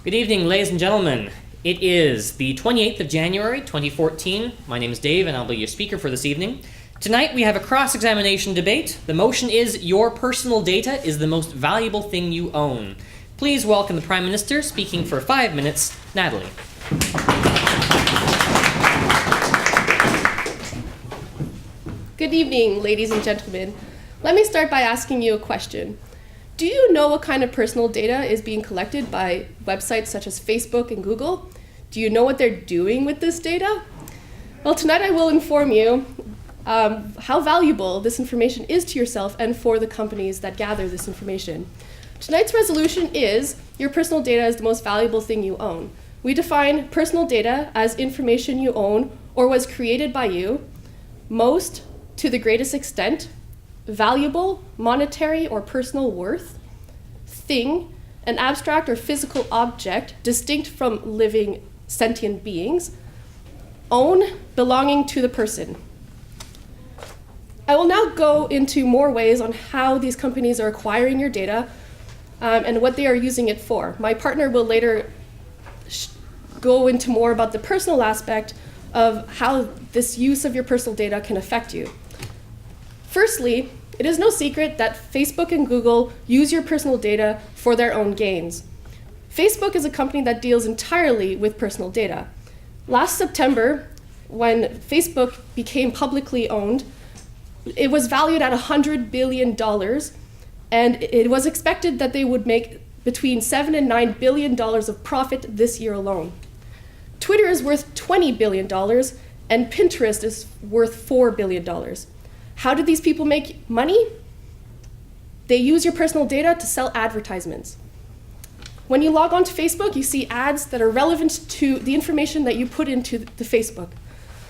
Good evening, ladies and gentlemen. It is the 28th of January, 2014. My name is Dave, and I'll be your speaker for this evening. Tonight, we have a cross-examination debate. The motion is, your personal data is the most valuable thing you own. Please welcome the Prime Minister, speaking for 5 minutes, Natalie. Good evening, ladies and gentlemen. Let me start by asking you a question. Do you know what kind of personal data is being collected by websites such as Facebook and Google? Do you know what they're doing with this data? Well, tonight I will inform you how valuable this information is to yourself and for the companies that gather this information. Tonight's resolution is, your personal data is the most valuable thing you own. We define personal data as information you own or was created by you, most, to the greatest extent, valuable, monetary, or personal worth, thing, an abstract or physical object distinct from living sentient beings, own, belonging to the person. I will now go into more ways on how these companies are acquiring your data and what they are using it for. My partner will later go into more about the personal aspect of how this use of your personal data can affect you. Firstly, it is no secret that Facebook and Google use your personal data for their own gains. Facebook is a company that deals entirely with personal data. Last September, when Facebook became publicly owned, it was valued at $100 billion, and it was expected that they would make between $7 and $9 billion of profit this year alone. Twitter is worth $20 billion, and Pinterest is worth $4 billion. How do these people make money? They use your personal data to sell advertisements. When you log on to Facebook, you see ads that are relevant to the information that you put into the Facebook.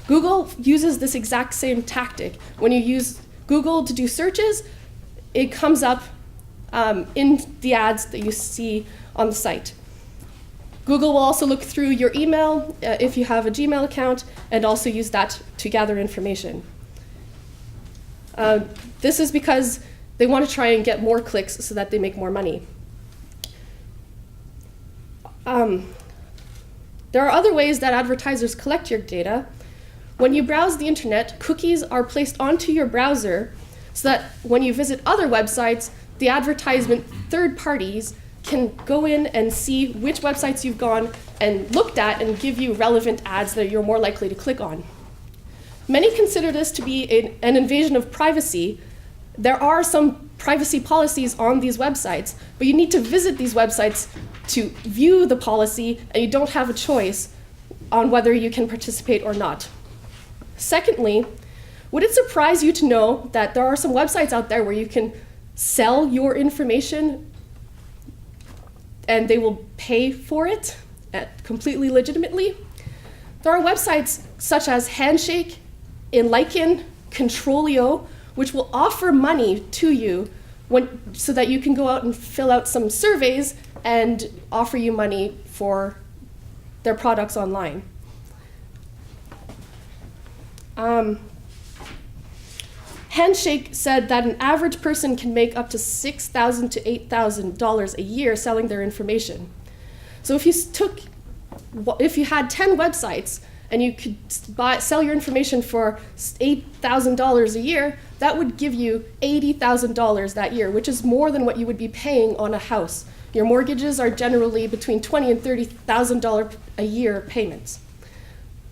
Google uses this exact same tactic. When you use Google to do searches, it comes up in the ads that you see on the site. Google will also look through your email if you have a Gmail account and also use that to gather information. This is because they want to try and get more clicks so that they make more money. There are other ways that advertisers collect your data. When you browse the internet, cookies are placed onto your browser so that when you visit other websites, the advertisement third parties can go in and see which websites you've gone and looked at and give you relevant ads that you're more likely to click on. Many consider this to be an invasion of privacy. There are some privacy policies on these websites, but you need to visit these websites to view the policy, and you don't have a choice on whether you can participate or not. Secondly, would it surprise you to know that there are some websites out there where you can sell your information and they will pay for it completely legitimately? There are websites such as Handshake, Enliken, Controlio, which will offer money to you so that you can go out and fill out some surveys and offer you money for their products online. Handshake said that an average person can make up to $6,000 to $8,000 a year selling their information. So if you had 10 websites and you could sell your information for $8,000 a year, that would give you $80,000 that year, which is more than what you would be paying on a house. Your mortgages are generally between $20,000 and $30,000 a year payments.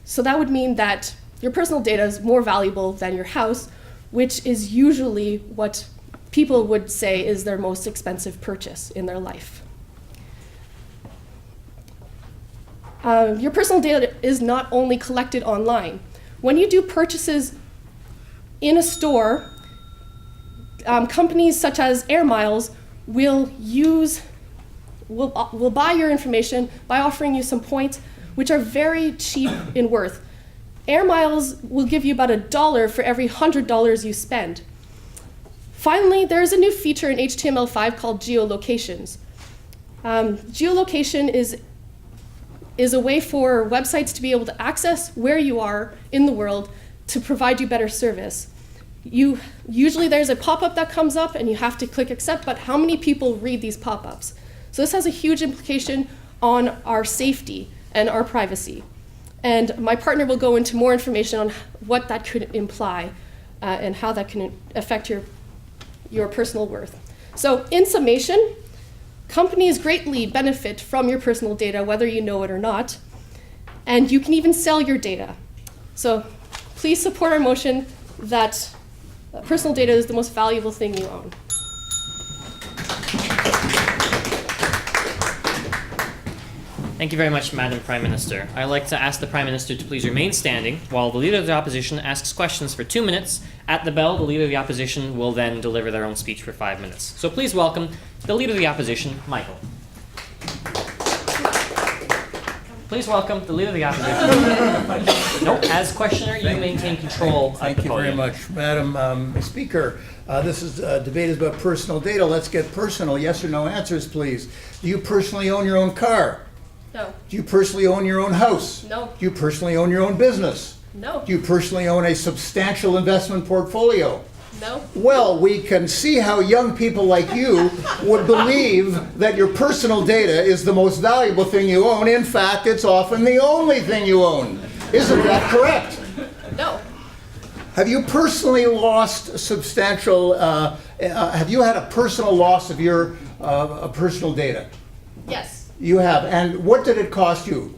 So that would mean that your personal data is more valuable than your house, which is usually what people would say is their most expensive purchase in their life. Your personal data is not only collected online. When you do purchases in a store, companies such as Air Miles will buy your information by offering you some points, which are very cheap in worth. Air Miles will give you about $1 for every $100 you spend. Finally, there is a new feature in HTML5 called geolocations. Geolocation is a way for websites to be able to access where you are in the world to provide you better service. Usually there's a pop-up that comes up and you have to click accept, but how many people read these pop-ups? So this has a huge implication on our safety and our privacy. And my partner will go into more information on what that could imply and how that can affect your personal worth. So in summation, companies greatly benefit from your personal data, whether you know it or not, and you can even sell your data. So please support our motion that personal data is the most valuable thing you own. Thank you very much, Madam Prime Minister. I'd like to ask the Prime Minister to please remain standing while the Leader of the Opposition asks questions for 2 minutes. At the bell, the Leader of the Opposition will then deliver their own speech for 5 minutes. So please welcome the Leader of the Opposition, Michael. Please welcome the Leader of the Opposition. No, as questioner, you maintain control of the podium. Thank you very much, Madam Speaker. This debate is about personal data. Let's get personal. Yes or no answers, please. Do you personally own your own car? No. Do you personally own your own house? No. Do you personally own your own business? No. Do you personally own a substantial investment portfolio? No. Well, we can see how young people like you would believe that your personal data is the most valuable thing you own. In fact, it's often the only thing you own. Isn't that correct? No. Have you personally lost substantial, have you had a personal loss of your personal data? Yes. You have. And what did it cost you?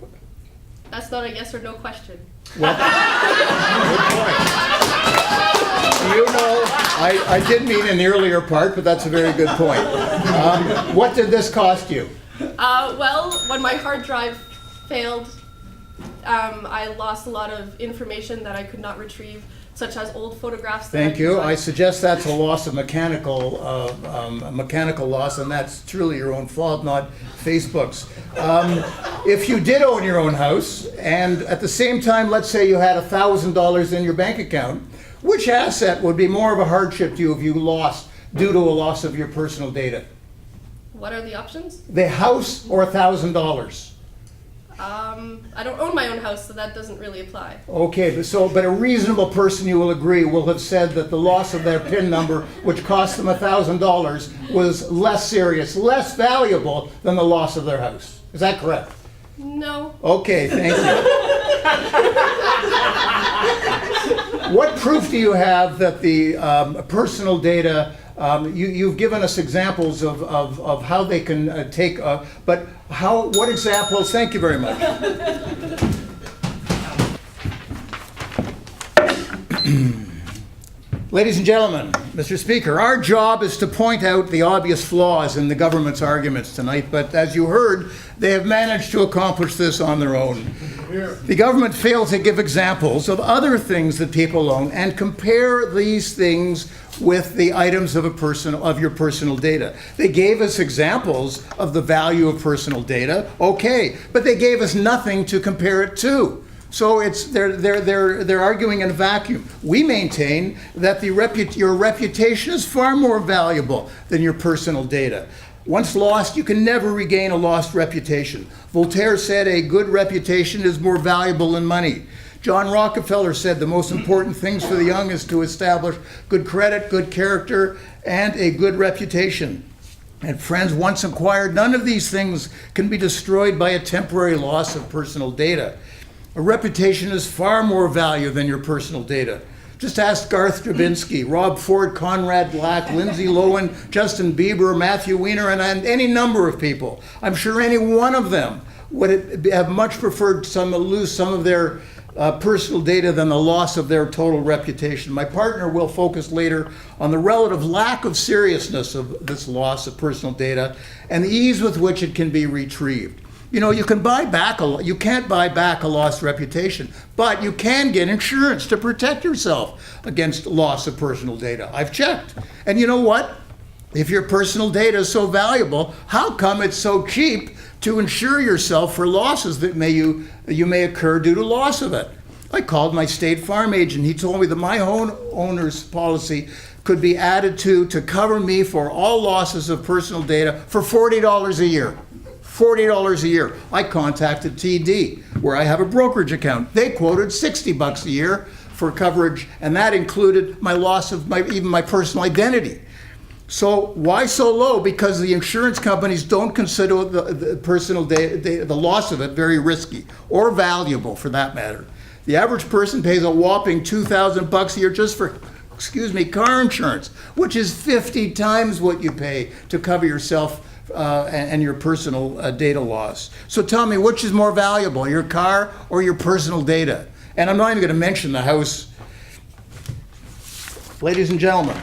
That's not a yes or no question. Well, good point. You know, I did mean in the earlier part, but that's a very good point. What did this cost you? Well, when my hard drive failed, I lost a lot of information that I could not retrieve, such as old photographs. Thank you. I suggest that's a loss of mechanical loss, and that's truly your own fault, not Facebook's. If you did own your own house, and at the same time, let's say you had $1,000 in your bank account, which asset would be more of a hardship to you if you lost due to a loss of your personal data? What are the options? The house or $1,000? I don't own my own house, so that doesn't really apply. Okay, but a reasonable person, you will agree, will have said that the loss of their PIN number, which cost them $1,000, was less serious, less valuable than the loss of their house. Is that correct? No. Okay, thank you. What proof do you have that the personal data, you've given us examples of how they can take, but what examples, thank you very much. Ladies and gentlemen, Mr. Speaker, our job is to point out the obvious flaws in the government's arguments tonight, but as you heard, they have managed to accomplish this on their own. The government failed to give examples of other things that people own and compare these things with the items of your personal data. They gave us examples of the value of personal data, okay, but they gave us nothing to compare it to. So they're arguing in a vacuum. We maintain that your reputation is far more valuable than your personal data. Once lost, you can never regain a lost reputation. Voltaire said a good reputation is more valuable than money. John Rockefeller said the most important things for the young is to establish good credit, good character, and a good reputation. And friends, once acquired, none of these things can be destroyed by a temporary loss of personal data. A reputation is far more value than your personal data. Just ask Garth Drabinsky, Rob Ford, Conrad Black, Lindsay Lohan, Justin Bieber, Matthew Weiner, and any number of people. I'm sure any one of them would have much preferred to lose some of their personal data than the loss of their total reputation. My partner will focus later on the relative lack of seriousness of this loss of personal data and the ease with which it can be retrieved. You know, you can't buy back a lost reputation, but you can get insurance to protect yourself against loss of personal data. I've checked. And you know what? If your personal data is so valuable, how come it's so cheap to insure yourself for losses that you may occur due to loss of it? I called my State Farm agent. He told me that my own owner's policy could be added to cover me for all losses of personal data for $40 a year. $40 a year. I contacted TD, where I have a brokerage account. They quoted $60 a year for coverage, and that included my loss of even my personal identity. So why so low? Because the insurance companies don't consider the personal data, the loss of it, very risky or valuable for that matter. The average person pays a whopping $2,000 a year just for, car insurance, which is 50 times what you pay to cover yourself and your personal data loss. So tell me, which is more valuable, your car or your personal data? And I'm not even going to mention the house. Ladies and gentlemen,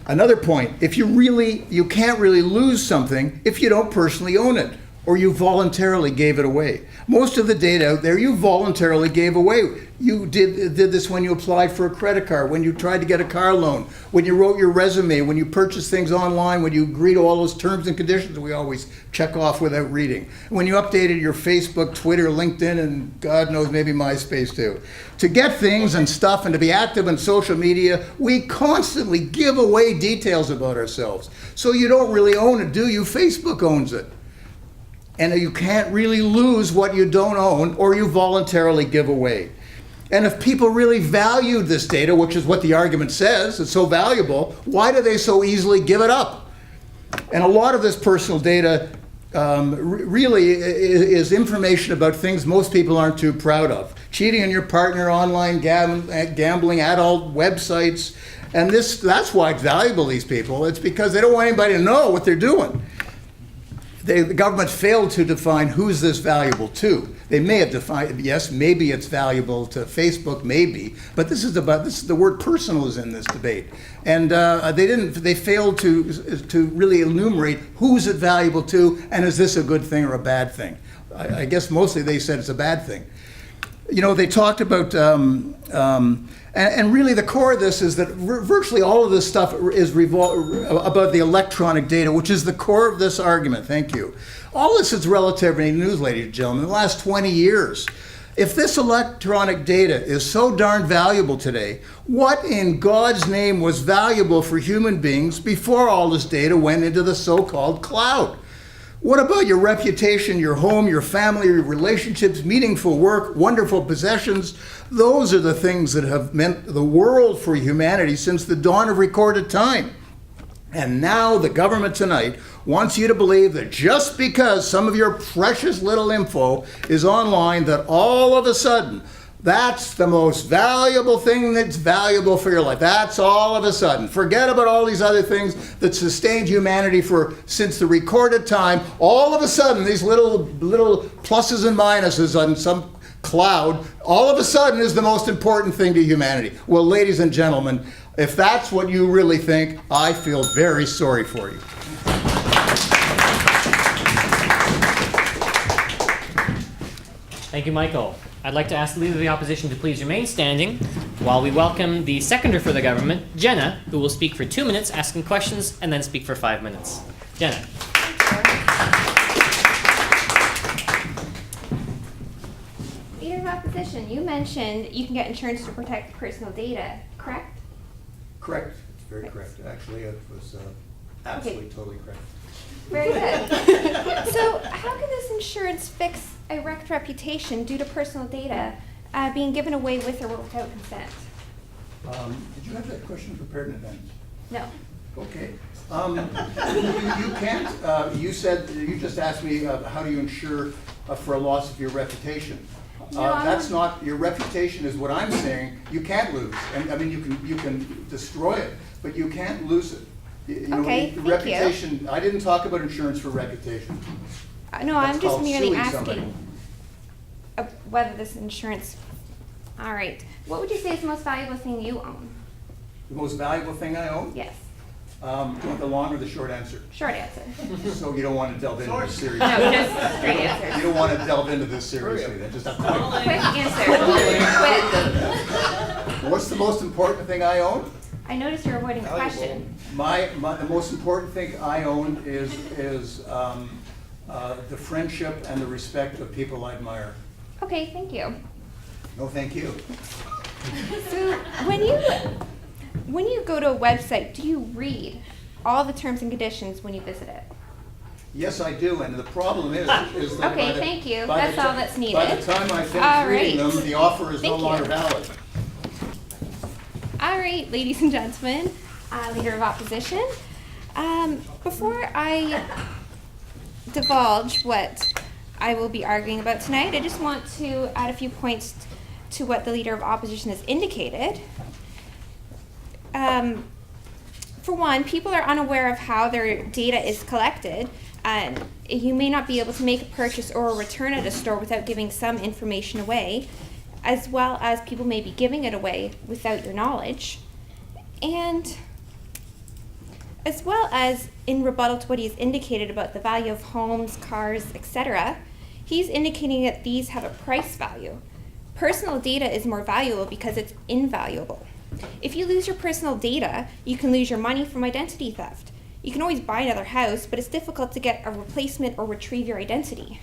another point, you can't really lose something if you don't personally own it or you voluntarily gave it away. Most of the data out there you voluntarily gave away. You did this when you applied for a credit card, when you tried to get a car loan, when you wrote your resume, when you purchased things online, when you agreed to all those terms and conditions we always check off without reading, when you updated your Facebook, Twitter, LinkedIn, and God knows maybe MySpace too. To get things and stuff and to be active in social media, we constantly give away details about ourselves. So you don't really own it, do you? Facebook owns it. And you can't really lose what you don't own or you voluntarily give away. And if people really valued this data, which is what the argument says, it's so valuable, why do they so easily give it up? And a lot of this personal data really is information about things most people aren't too proud of. Cheating on your partner, online gambling, adult websites. And that's why it's valuable to these people. It's because they don't want anybody to know what they're doing. The government failed to define who's this valuable to. They may have defined, yes, maybe it's valuable to Facebook, maybe, but this is the word personal is in this debate. And they failed to really enumerate who's it valuable to and is this a good thing or a bad thing. I guess mostly they said it's a bad thing. You know, they talked about, and really the core of this is that virtually all of this stuff is about the electronic data, which is the core of this argument. Thank you. All this is relativity news, ladies and gentlemen, in the last 20 years. If this electronic data is so darn valuable today, what in God's name was valuable for human beings before all this data went into the so-called cloud? What about your reputation, your home, your family, your relationships, meaningful work, wonderful possessions? Those are the things that have meant the world for humanity since the dawn of recorded time. And now the government tonight wants you to believe that just because some of your precious little info is online, that all of a sudden, that's the most valuable thing that's valuable for your life. That's all of a sudden. Forget about all these other things that sustained humanity since the recorded time. All of a sudden, these little pluses and minuses on some cloud, all of a sudden is the most important thing to humanity. Well, ladies and gentlemen, if that's what you really think, I feel very sorry for you. Thank you, Michael. I'd like to ask the Leader of the Opposition to please remain standing while we welcome the Seconder for the Government, Jenna, who will speak for 2 minutes asking questions and then speak for 5 minutes. Jenna. Leader of Opposition, you mentioned you can get insurance to protect personal data, correct? Correct. It's very correct. Actually, it was absolutely totally correct. Very good. So how can this insurance fix a wrecked reputation due to personal data being given away with or without consent? Did you have that question prepared in advance? No. Okay. You can't, you just asked me how do you insure for a loss of your reputation. That's not, your reputation is what I'm saying, you can't lose. And I mean, you can destroy it, but you can't lose it. Okay, thank reputation, you. I didn't talk about insurance for reputation. No, I'm just called merely suing asking somebody. whether this insurance... All right. What would you say is the most valuable thing you own? The most valuable thing I own? Yes. Do you want the long or the short answer? Short answer. So you don't want to delve into this seriously? No, just straight answer. You don't want to delve into this seriously, then just a quick. Quick answer. Quick. What's the most important thing I own? I noticed you're avoiding the question. The most important thing I own is the friendship and the respect of people I admire. Okay, thank you. No, thank you. So when you go to a website, do you read all the terms and conditions when you visit it? Yes, I do, and the problem is that Okay, thank you. by That's the all that's needed. By the time I finish All reading right. them, the offer is no Thank you. longer valid. All right, ladies and gentlemen, Leader of Opposition, Before I divulge what I will be arguing about tonight, I just want to add a few points to what the Leader of Opposition has indicated. For one, people are unaware of how their data is collected, and you may not be able to make a purchase or a return at a store without giving some information away, as well as people may be giving it away without your knowledge. And as well as in rebuttal to what he's indicated about the value of homes, cars, etc., he's indicating that these have a price value. Personal data is more valuable because it's invaluable. If you lose your personal data, you can lose your money from identity theft. You can always buy another house, but it's difficult to get a replacement or retrieve your identity.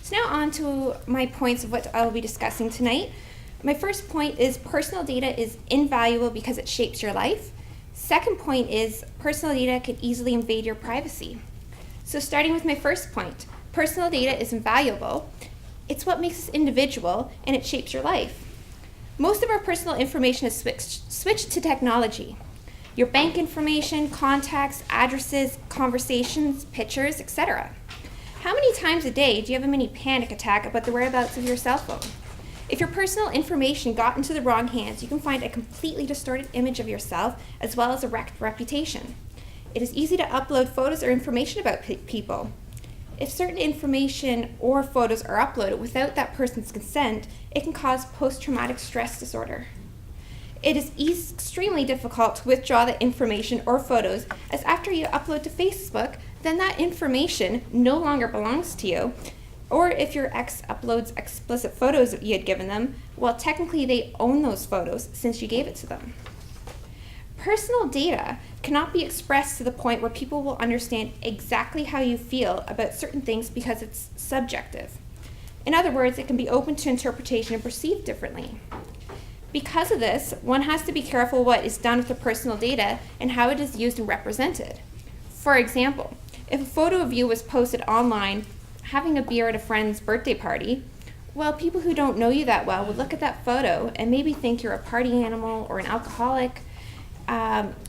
So now on to my points of what I will be discussing tonight. My first point is personal data is invaluable because it shapes your life. Second point is personal data can easily invade your privacy. So starting with my first point, personal data is invaluable. It's what makes us individual, and it shapes your life. Most of our personal information is switched to technology. Your bank information, contacts, addresses, conversations, pictures, etc. How many times a day do you have a mini panic attack about the whereabouts of your cell phone? If your personal information got into the wrong hands, you can find a completely distorted image of yourself as well as a wrecked reputation. It is easy to upload photos or information about people. If certain information or photos are uploaded without that person's consent, it can cause post-traumatic stress disorder. It is extremely difficult to withdraw the information or photos, as after you upload to Facebook, then that information no longer belongs to you. Or if your ex uploads explicit photos that you had given them, well, technically they own those photos since you gave it to them. Personal data cannot be expressed to the point where people will understand exactly how you feel about certain things because it's subjective. In other words, it can be open to interpretation and perceived differently. Because of this, one has to be careful what is done with the personal data and how it is used and represented. For example, if a photo of you was posted online having a beer at a friend's birthday party, well, people who don't know you that well would look at that photo and maybe think you're a party animal or an alcoholic,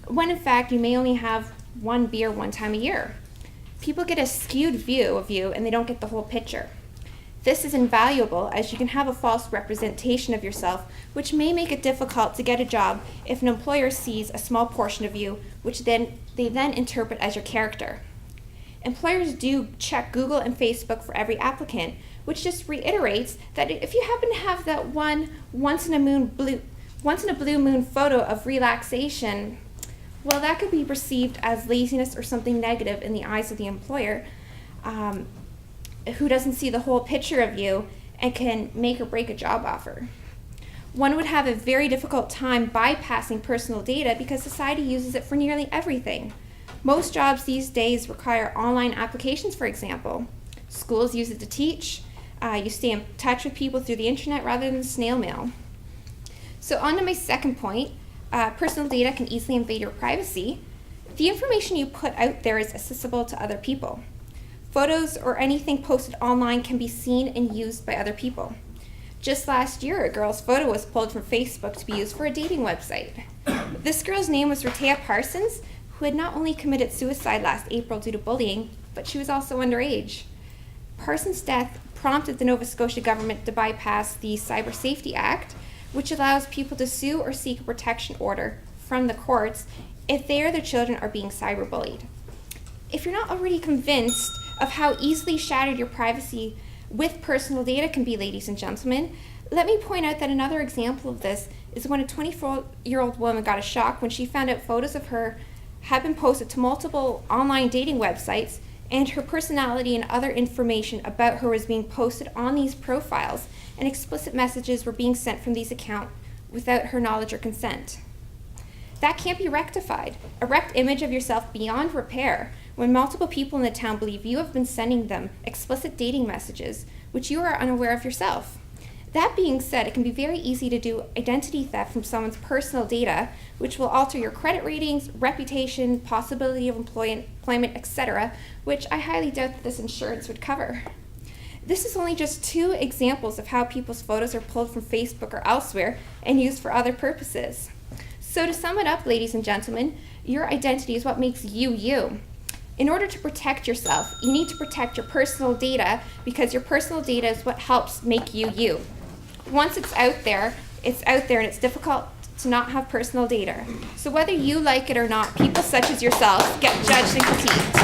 when in fact you may only have one beer one time a year. People get a skewed view of you and they don't get the whole picture. This is invaluable, as you can have a false representation of yourself, which may make it difficult to get a job if an employer sees a small portion of you, which they then interpret as your character. Employers do check Google and Facebook for every applicant, which just reiterates that if you happen to have that one once in a blue moon photo of relaxation, well, that could be perceived as laziness or something negative in the eyes of the employer, who doesn't see the whole picture of you and can make or break a job offer. One would have a very difficult time bypassing personal data because society uses it for nearly everything. Most jobs these days require online applications, for example. Schools use it to teach. You stay in touch with people through the internet rather than snail mail. So on to my second point, personal data can easily invade your privacy. The information you put out there is accessible to other people. Photos or anything posted online can be seen and used by other people. Just last year, a girl's photo was pulled from Facebook to be used for a dating website. This girl's name was Rhea Parsons, who had not only committed suicide last April due to bullying, but she was also underage. Parsons' death prompted the Nova Scotia government to bypass the Cyber Safety Act, which allows people to sue or seek a protection order from the courts if they or their children are being cyberbullied. If you're not already convinced of how easily shattered your privacy with personal data can be, ladies and gentlemen, let me point out that another example of this is when a 24-year-old woman got a shock when she found out photos of her had been posted to multiple online dating websites, and her personality and other information about her was being posted on these profiles, and explicit messages were being sent from these accounts without her knowledge or consent. That can't be rectified. A wrecked image of yourself beyond repair when multiple people in the town believe you have been sending them explicit dating messages, which you are unaware of yourself. That being said, it can be very easy to do identity theft from someone's personal data, which will alter your credit ratings, reputation, possibility of employment, etc., which I highly doubt that this insurance would cover. This is only just two examples of how people's photos are pulled from Facebook or elsewhere and used for other purposes. So to sum it up, ladies and gentlemen, Your identity is what makes you you. In order to protect yourself, you need to protect your personal data because your personal data is what helps make you you. Once it's out there and it's difficult to not have personal data. So whether you like it or not, people such as yourself get judged and critiqued.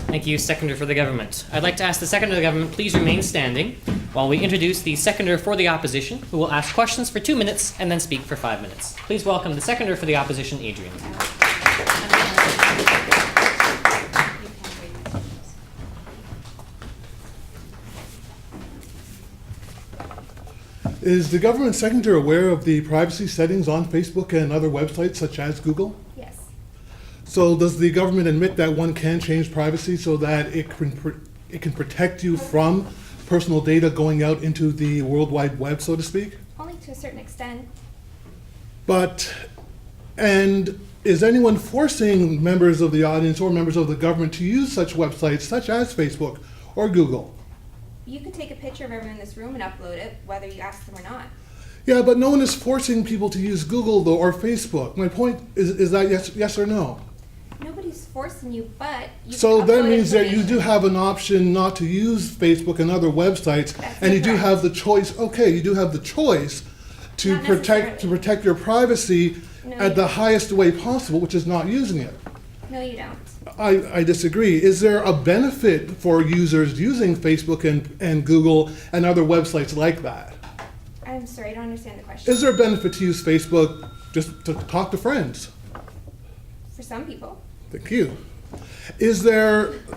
Thank you, Seconder for the Government. I'd like to ask the Seconder of the Government please remain standing while we introduce the Seconder for the Opposition, who will ask questions for 2 minutes and then speak for 5 minutes. Please welcome the Seconder for the Opposition, Adrian. Is the government secretary aware of the privacy settings on Facebook and other websites such as Google? Yes. So does the government admit that one can change privacy so that it can protect you from personal data going out into the World Wide Web, so to speak? Only to a certain extent. And is anyone forcing members of the audience or members of the government to use such websites such as Facebook or Google? You can take a picture of everyone in this room and upload it, whether you ask them or not. Yeah, but no one is forcing people to use Google though or Facebook. My point is that yes or no? Nobody's forcing you, but you So can that upload means that you information. do have an option not to use Facebook and other websites, That's and you do incorrect. have the choice. Okay, you do have the choice to Not protect necessarily. your privacy No, at you the don't. highest way possible, which is not using it. No, you don't. I disagree. Is there a benefit for users using Facebook and Google and other websites like that? I'm sorry, I don't understand the question. Is there a benefit to use Facebook just to talk to friends? For some people. Thank you.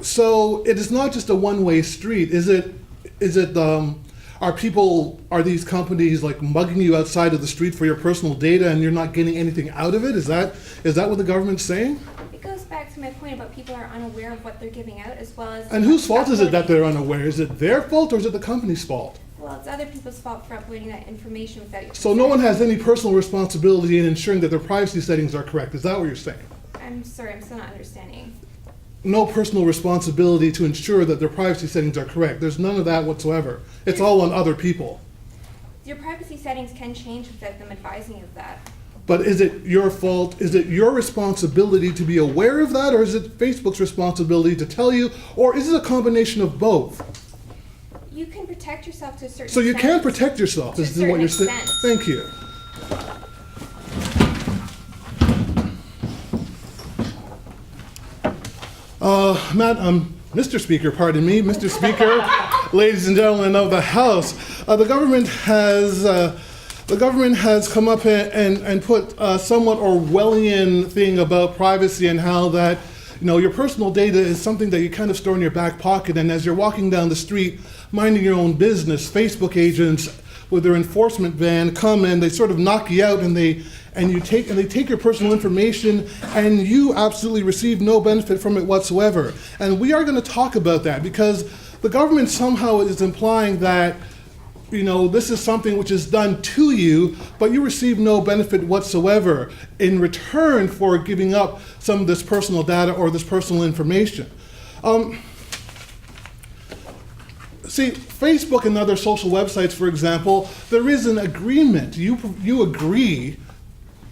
So it is not just a one-way street. Are these companies like mugging you outside of the street for your personal data and you're not getting anything out of it? Is that what the government's saying? It goes back to my point about people are unaware of what they're giving out as well as... And whose fault is it that uploading. they're unaware? Is it their fault or is it the company's fault? Well, it's other people's fault for uploading that information without your So no one consent. has any personal responsibility in ensuring that their privacy settings are correct. Is that what you're saying? I'm sorry, I'm still not understanding. No personal responsibility to ensure that their privacy settings are correct. There's none of that whatsoever. It's all on other people. Your privacy settings can change without them advising you of that. But is it your fault? Is it your responsibility to be aware of that, or is it Facebook's responsibility to tell you, or is it a combination of both? You can protect yourself to a certain So you extent. can protect yourself, To a is what you're saying. certain extent. Thank you. Mr. Speaker, pardon me, Mr. Speaker, ladies and gentlemen of the House, the government has come up and put a somewhat Orwellian thing about privacy and how that, your personal data is something that you kind of store in your back pocket, and as you're walking down the street, minding your own business, Facebook agents with their enforcement van come and they sort of knock you out and they take your personal information and you absolutely receive no benefit from it whatsoever. And we are going to talk about that because the government somehow is implying that this is something which is done to you, but you receive no benefit whatsoever in return for giving up some of this personal data or this personal information. See, Facebook and other social websites, for example, there is an agreement. You agree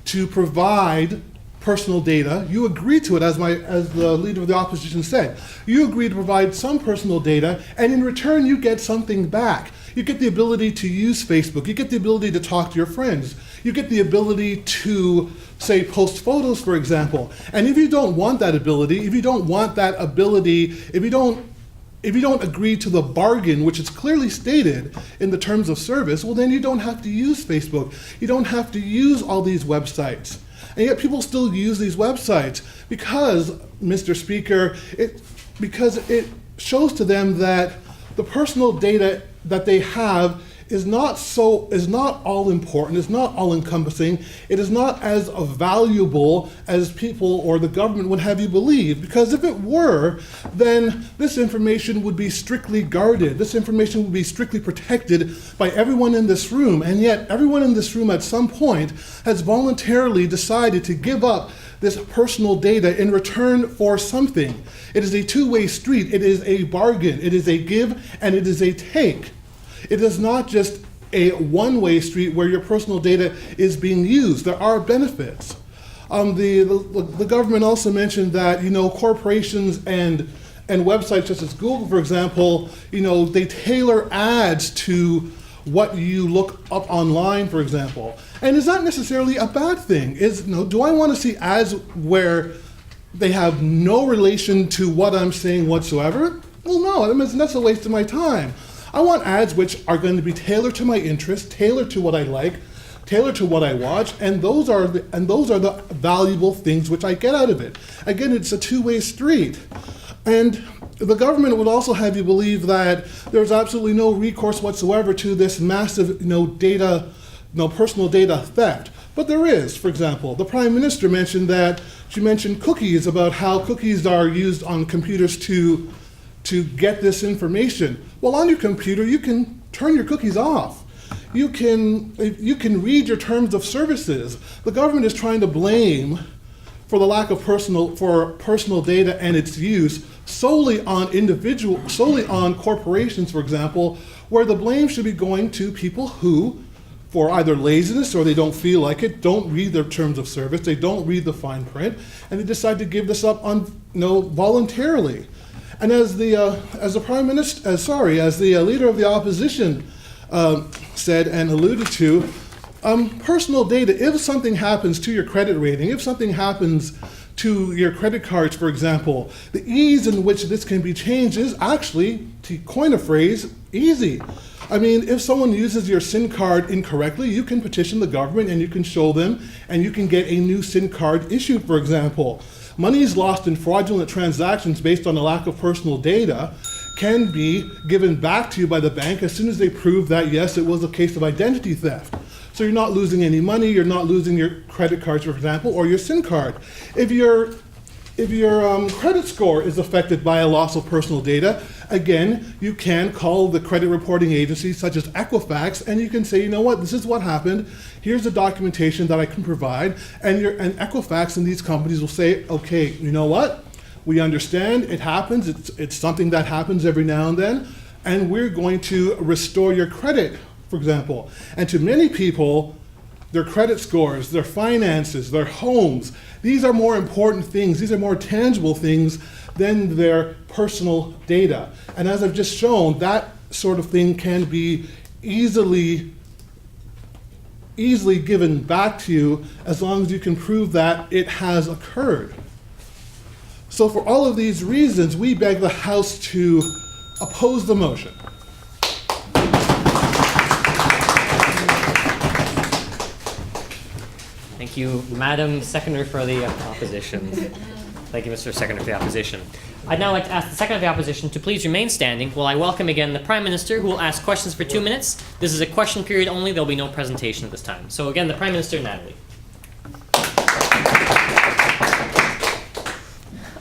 to provide personal data. You agree to it, as the leader of the opposition said. You agree to provide some personal data, and in return, you get something back. You get the ability to use Facebook. You get the ability to talk to your friends. You get the ability to, say, post photos, for example. And if you don't want that ability, if you don't agree to the bargain, which is clearly stated in the terms of service, well, then you don't have to use Facebook. You don't have to use all these websites. And yet people still use these websites because, Mr. Speaker, because it shows to them that the personal data that they have is not all important, is not all encompassing, it is not as valuable as people or the government would have you believe. Because if it were, then this information would be strictly guarded. This information would be strictly protected by everyone in this room. And yet everyone in this room at some point has voluntarily decided to give up this personal data in return for something. It is a two-way street. It is a bargain. It is a give and it is a take. It is not just a one-way street where your personal data is being used. There are benefits. The government also mentioned that, corporations and websites such as Google, for example, they tailor ads to what you look up online, for example. And is that necessarily a bad thing? Do I want to see ads where they have no relation to what I'm saying whatsoever? Well, no, that's a waste of my time. I want ads which are going to be tailored to my interests, tailored to what I like, tailored to what I watch, and those are the valuable things which I get out of it. Again, it's a two-way street. And the government would also have you believe that there's absolutely no recourse whatsoever to this massive, personal data theft. But there is. For example, the Prime Minister mentioned cookies, about how cookies are used on computers to get this information. Well, on your computer, you can turn your cookies off. You can read your terms of services. The government is trying to blame for the lack of personal data and its use solely on corporations, for example, where the blame should be going to people who, for either laziness or they don't feel like it, don't read their terms of service, they don't read the fine print, and they decide to give this up voluntarily. And as the leader of the opposition said and alluded to, personal data, if something happens to your credit rating, if something happens to your credit cards, for example, the ease in which this can be changed is actually, to coin a phrase, easy. I mean, if someone uses your SIM card incorrectly, you can petition the government and you can show them and you can get a new SIM card issued, for example. Monies lost in fraudulent transactions based on a lack of personal data can be given back to you by the bank as soon as they prove that, yes, it was a case of identity theft. So you're not losing any money, you're not losing your credit cards, for example, or your SIM card. If your credit score is affected by a loss of personal data, again, you can call the credit reporting agencies such as Equifax, and you can say, this is what happened, here's the documentation that I can provide, and Equifax and these companies will say, okay, you know what? We understand, it happens, it's something that happens every now and then, and we're going to restore your credit, for example. And to many people, their credit scores, their finances, their homes, these are more important things, these are more tangible things than their personal data. And as I've just shown, that sort of thing can be easily given back to you as long as you can prove that it has occurred. So for all of these reasons, we beg the House to oppose the motion. Thank you, Madam Seconder for the Opposition. Thank you, Mr. Seconder for the Opposition. I'd now like to ask the Seconder of the Opposition to please remain standing while I welcome again the Prime Minister, who will ask questions for 2 minutes. This is a question period only. There will be no presentation at this time. So again, the Prime Minister, Natalie.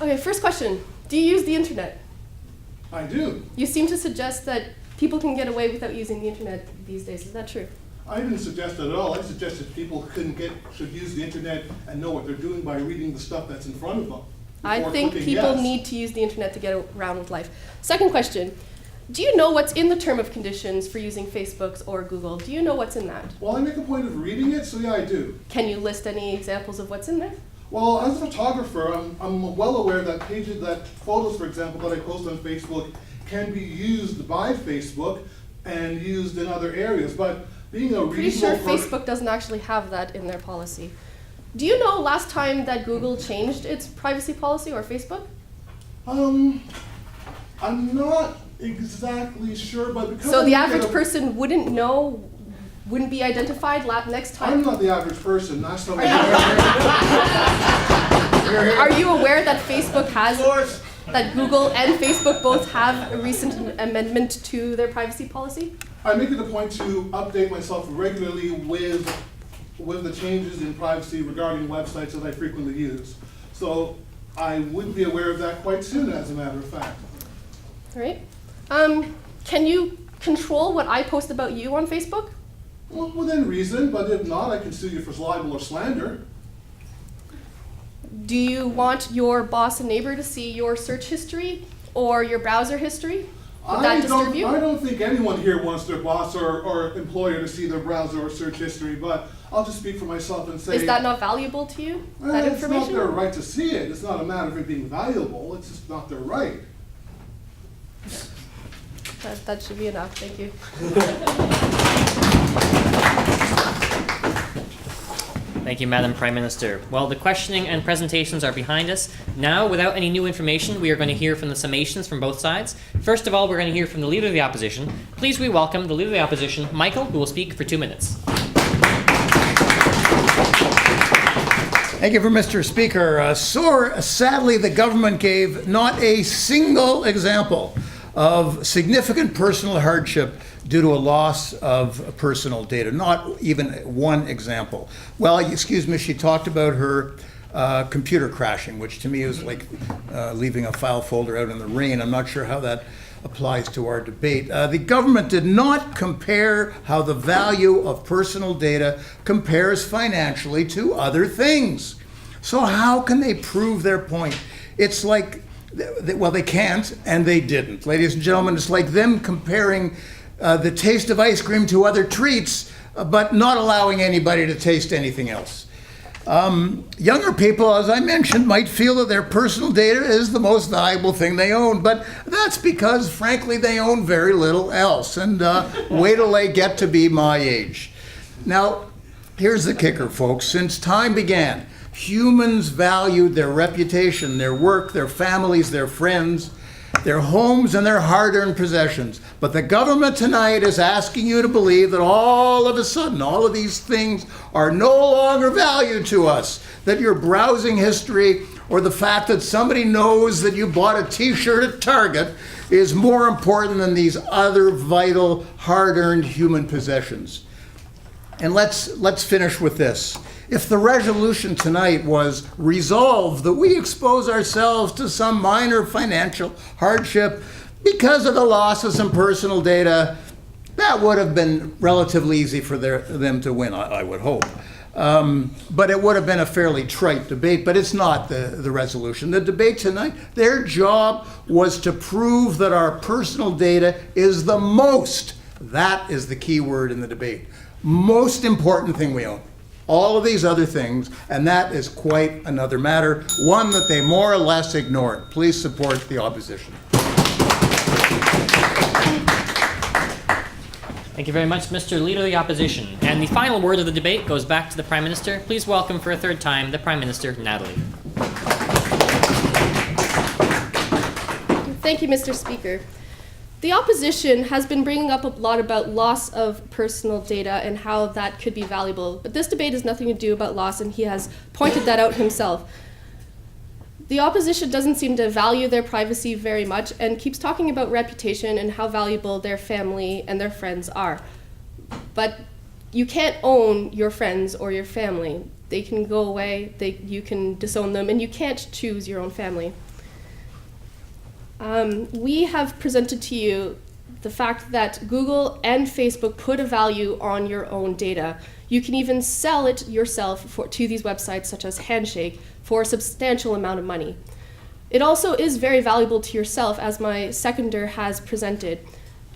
Okay, first question. Do you use the internet? I do. You seem to suggest that people can get away without using the internet these days. Is that true? I didn't suggest that at all. I suggested people should use the internet and know what they're doing by reading the stuff that's in front of them. I think people need to use the internet to get around with life. Second question. Do you know what's in the term of conditions for using Facebook or Google? Do you know what's in that? Well, I make a point of reading it, so yeah, I do. Can you list any examples of what's in there? Well, as a photographer, I'm well aware that photos, for example, that I post on Facebook can be used by Facebook and used in other areas, but being a Pretty sure Facebook doesn't actually have that in their policy. Do you know last time that Google changed its privacy policy, or Facebook? I'm not exactly sure, but because so the average person wouldn't know, wouldn't be identified next time? I'm not the average person. That's not Are you aware that Facebook has, that Google and Facebook both have a recent amendment to their privacy policy? I make it a point to update myself regularly with the changes in privacy regarding websites that I frequently use. So I would be aware of that quite soon, as a matter of fact. All right. Can you control what I post about you on Facebook? Well, within reason, but if not, I can sue you for libel or slander. Do you want your boss and neighbor to see your search history or your browser history? Would that disturb you? I don't think anyone here wants their boss or employer to see their browser or search history, but I'll just speak for myself and say... Is that not valuable to you, that information? It's not their right to see it. It's not a matter of it being valuable. It's just not their right. That should be enough. Thank you. Thank you, Madam Prime Minister. Well, the questioning and presentations are behind us. Now, without any new information, we are going to hear from the summations from both sides. First of all, we're going to hear from the Leader of the Opposition. Please we welcome the Leader of the Opposition, Michael, who will speak for 2 minutes. Thank you, Mr. Speaker. Sadly, the government gave not a single example of significant personal hardship due to a loss of personal data. Not even one example. Well, excuse me, she talked about her computer crashing, which to me is like leaving a file folder out in the rain. I'm not sure how that applies to our debate. The government did not compare how the value of personal data compares financially to other things. So how can they prove their point? It's like, well, they can't, and they didn't. Ladies and gentlemen, it's like them comparing the taste of ice cream to other treats, but not allowing anybody to taste anything else. Younger people, as I mentioned, might feel that their personal data is the most valuable thing they own, but that's because, frankly, they own very little else, and wait till they get to be my age. Now, here's the kicker, folks. Since time began, humans valued their reputation, their work, their families, their friends, their homes, and their hard-earned possessions. But the government tonight is asking you to believe that all of a sudden, all of these things are no longer valued to us, that your browsing history or the fact that somebody knows that you bought a t-shirt at Target is more important than these other vital, hard-earned human possessions. And let's finish with this. If the resolution tonight was resolved that we expose ourselves to some minor financial hardship because of the loss of some personal data, that would have been relatively easy for them to win, I would hope. But it would have been a fairly trite debate, but it's not the resolution. The debate tonight, their job was to prove that our personal data is the most, that is the key word in the debate, most important thing we own. All of these other things, and that is quite another matter, one that they more or less ignored. Please support the opposition. Thank you very much, Mr. Leader of the Opposition. And the final word of the debate goes back to the Prime Minister. Please welcome for a third time the Prime Minister, Natalie. Thank you, Mr. Speaker. The opposition has been bringing up a lot about loss of personal data and how that could be valuable, but this debate has nothing to do about loss, and he has pointed that out himself. The opposition doesn't seem to value their privacy very much and keeps talking about reputation and how valuable their family and their friends are. But you can't own your friends or your family. They can go away, you can disown them, and you can't choose your own family. We have presented to you the fact that Google and Facebook put a value on your own data. You can even sell it yourself to these websites such as Handshake for a substantial amount of money. It also is very valuable to yourself, as my seconder has presented.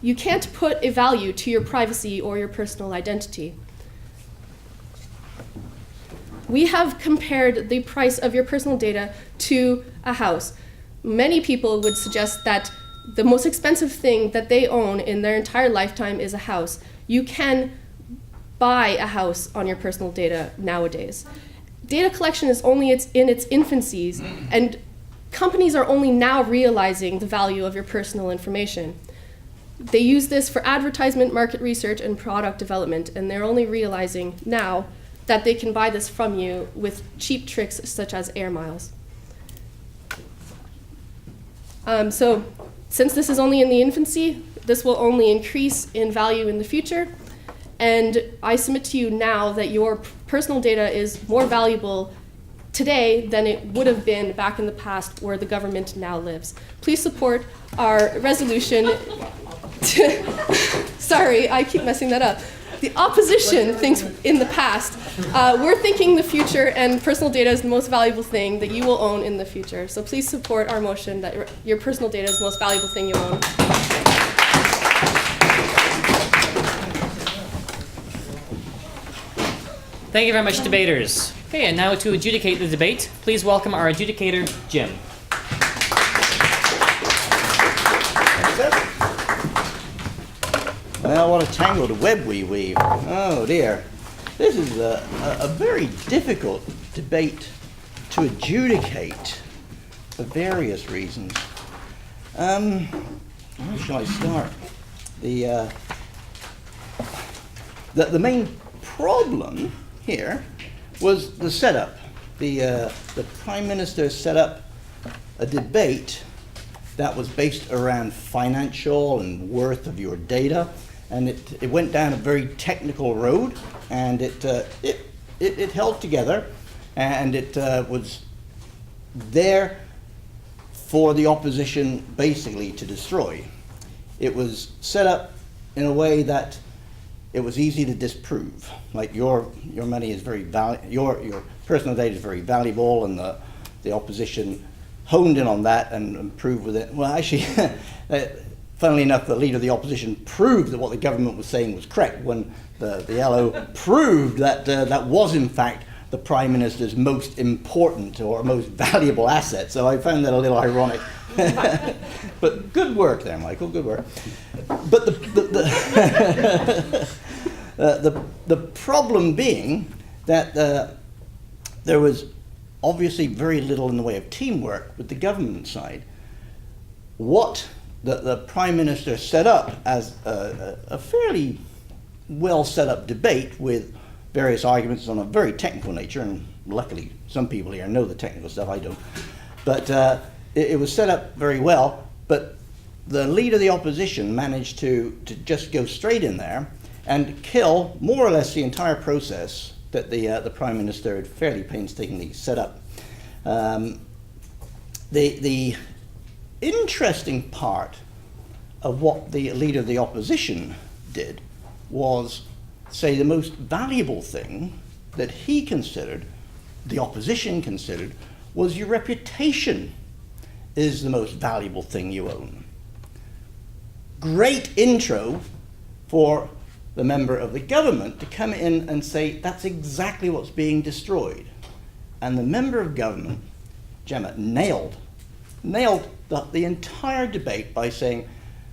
You can't put a value to your privacy or your personal identity. We have compared the price of your personal data to a house. Many people would suggest that the most expensive thing that they own in their entire lifetime is a house. You can buy a house on your personal data nowadays. Data collection is only in its infancies, and companies are only now realizing the value of your personal information. They use this for advertisement, market research, and product development, and they're only realizing now that they can buy this from you with cheap tricks such as air miles. So since this is only in the infancy, this will only increase in value in the future. And I submit to you now that your personal data is more valuable today than it would have been back in the past where the government now lives. Please support our resolution. Sorry, I keep messing that up. The opposition thinks in the past. We're thinking the future, and personal data is the most valuable thing that you will own in the future. So please support our motion that your personal data is the most valuable thing you own. Thank you very much, debaters. Okay, and now to adjudicate the debate, please welcome our adjudicator, Jim. Well, what a tangled web we weave. Oh dear. This is a very difficult debate to adjudicate for various reasons. Where shall I start? The main problem here was the setup. The Prime Minister set up a debate that was based around financial and worth of your data, and it went down a very technical road, and it held together, and it was there for the opposition basically to destroy. It was set up in a way that it was easy to disprove. Like your money is very your personal data is very valuable, and the opposition honed in on that and proved with it. Well, actually, funnily enough, the leader of the opposition proved that what the government was saying was correct when the LO proved that that was in fact the Prime Minister's most important or most valuable asset. So I found that a little ironic. But good work there, Michael, good work. But the problem being that there was obviously very little in the way of teamwork with the government side. What the Prime Minister set up as a fairly well set up debate with various arguments on a very technical nature, and luckily some people here know the technical stuff, I don't. But it was set up very well, but the leader of the opposition managed to just go straight in there and kill more or less the entire process that the Prime Minister had fairly painstakingly set up. The interesting part of what the leader of the opposition did was say the most valuable thing that he considered, the opposition considered, was your reputation is the most valuable thing you own. Great intro for the member of the government to come in and say that's exactly what's being destroyed. And the member of government, Jenna, nailed the entire debate by saying,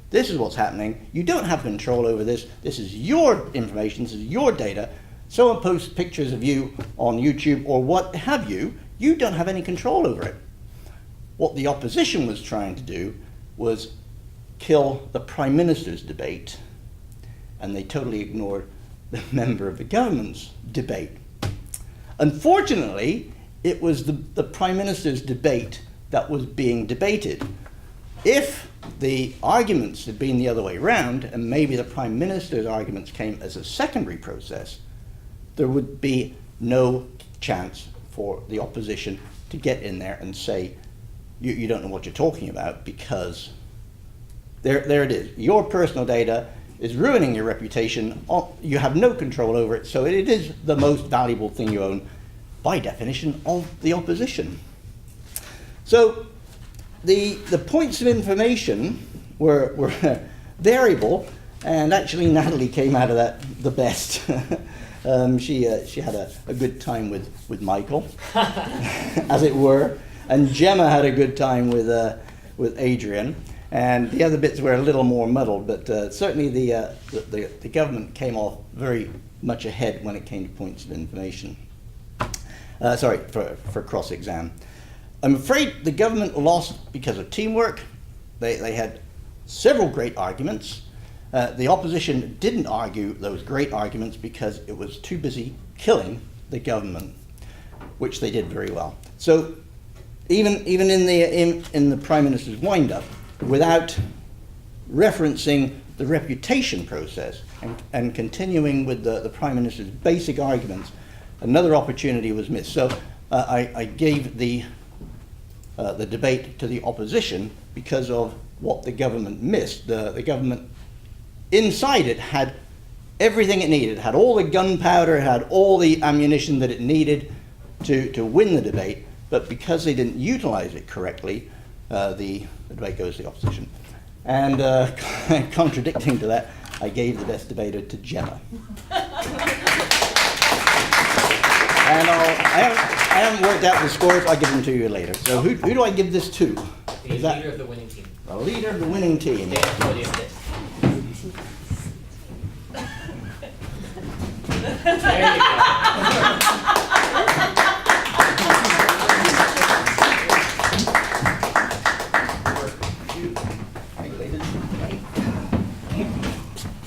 this is what's happening, you don't have control over this, this is your information, this is your data, someone posts pictures of you on YouTube or what have you, you don't have any control over it. What the opposition was trying to do was kill the Prime Minister's debate, and they totally ignored the member of the government's debate. Unfortunately, it was the Prime Minister's debate that was being debated. If the arguments had been the other way around, and maybe the Prime Minister's arguments came as a secondary process, there would be no chance for the opposition to get in there and say, you don't know what you're talking about, because there it is. Your personal data is ruining your reputation. You have no control over it, so it is the most valuable thing you own, by definition, of the opposition. So the points of information were variable, and actually Natalie came out of that the best. She had a good time with Michael, as it were, and Jenna had a good time with Adrian, and the other bits were a little more muddled, but certainly the government came off very much ahead when it came to points of information. For cross-exam. I'm afraid the government lost because of teamwork. They had several great arguments. The opposition didn't argue those great arguments because it was too busy killing the government, which they did very well. So even in the Prime Minister's wind-up, without referencing the reputation process and continuing with the Prime Minister's basic arguments, another opportunity was missed. So I gave the debate to the opposition because of what the government missed. The government inside it had everything it needed. It had all the gunpowder, it had all the ammunition that it needed to win the debate, but because they didn't utilize it correctly, the debate goes to the opposition. And contradicting to that, I gave the best debater to Jenna. And I haven't worked out the scores. I'll give them to you later. So who do I give this to? The Is that leader of the winning team. the leader of the winning team? Take the podium. There you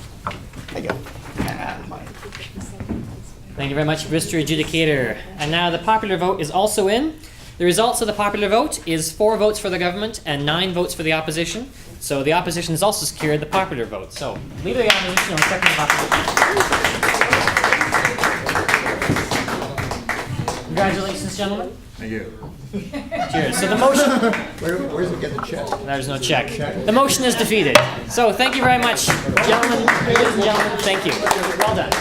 go. I go. Mine. Thank you very much, Mr. Adjudicator. And now the popular vote is also in. The results of the popular vote is 4 votes for the government and 9 votes for the opposition. So the opposition has also secured the popular vote. So, leader of the opposition on second popular. Congratulations, gentlemen. Thank you. Cheers. So the motion, Where's it get the check? there's no check. The motion is defeated. So thank you very much, gentlemen, ladies and gentlemen. Thank you. Well done.